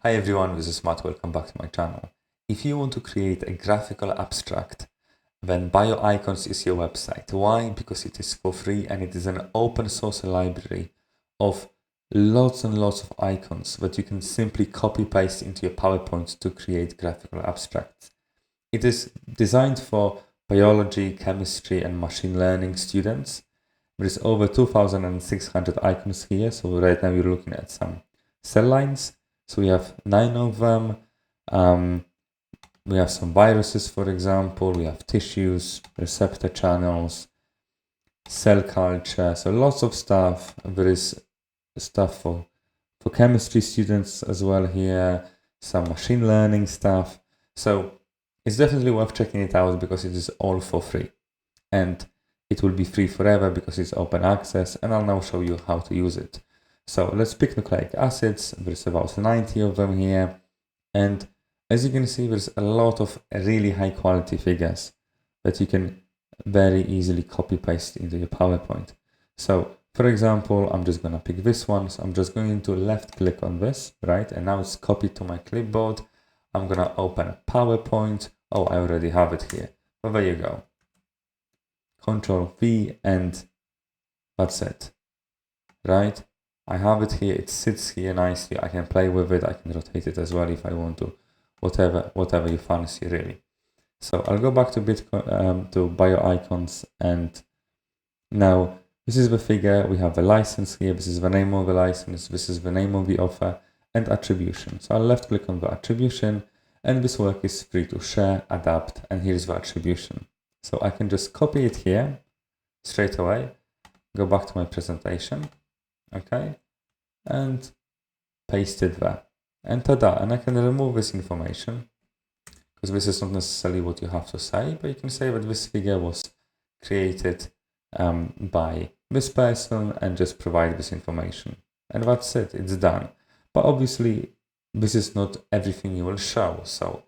Hi everyone, this is Matt. Welcome back to my channel. If you want to create a graphical abstract, then BioIcons is your website. Why? Because it is for free and it is an open source library of lots and lots of icons that you can simply copy paste into your PowerPoint to create graphical abstracts. It is designed for biology, chemistry and machine learning students. There is over 2,600 icons here. So right now you're looking at some cell lines. So we have 9 of them. We have some viruses, for example. We have tissues, receptor channels, cell culture. So lots of stuff. There is stuff for chemistry students as well here. Some machine learning stuff. So it's definitely worth checking it out because it is all for free. And it will be free forever because it's open access. And I'll now show you how to use it. So let's pick nucleic acids. There's about 90 of them here. And as you can see, there's a lot of really high quality figures that you can very easily copy paste into your PowerPoint. So for example, I'm just going to pick this one. So I'm just going to left click on this, right? And now it's copied to my clipboard. I'm going to open a PowerPoint. Oh, I already have it here. But there you go. Control V and that's it, right? I have it here, it sits here nicely, I can play with it, I can rotate it as well if I want to, whatever you fancy really. So I'll go back to BioIcons, and now this is the figure, we have the license here, this is the name of the license, this is the name of the offer, and attribution. So I'll left click on the attribution, and this work is free to share, adapt, and here's the attribution. So I can just copy it here straight away, go back to my presentation. Okay, and paste it there, and tada, and I can remove this information because this is not necessarily what you have to say, but you can say that this figure was created by this person and just provide this information, and that's it, it's done. But obviously this is not everything you will show, so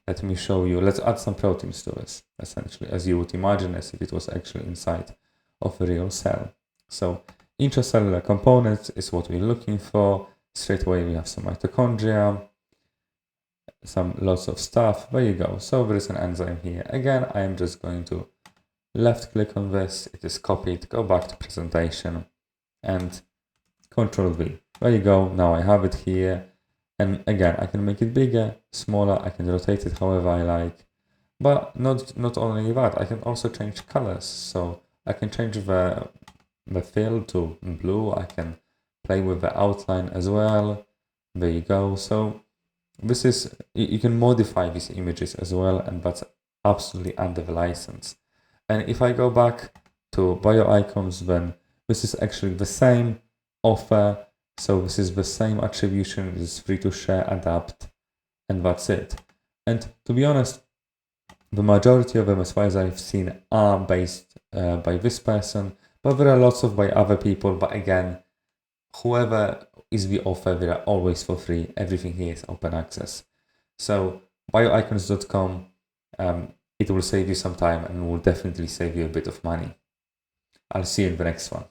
let me show you. Let's add some proteins to this, essentially, as you would imagine, as if it was actually inside of a real cell. So intracellular components is what we're looking for. Straight away we have some mitochondria, lots of stuff. There you go. So there is an enzyme here. Again, I am just going to left click on this. It is copied. Go back to presentation and Control V. There you go. Now I have it here. And again, I can make it bigger, smaller. I can rotate it however I like. But not only that, I can also change colors. So I can change the fill to blue. I can play with the outline as well. There you go. So this is, you can modify these images as well, and that's absolutely under the license. And if I go back to BioIcons, then this is actually the same offer. So this is the same attribution. It is free to share, adapt, and that's it. And to be honest, the majority of them, as far as I've seen, are based by this person. But there are lots of by other people. But again, whoever is the author, they are always for free. Everything here is open access. So bioicons.com, it will save you some time and will definitely save you a bit of money. I'll see you in the next one.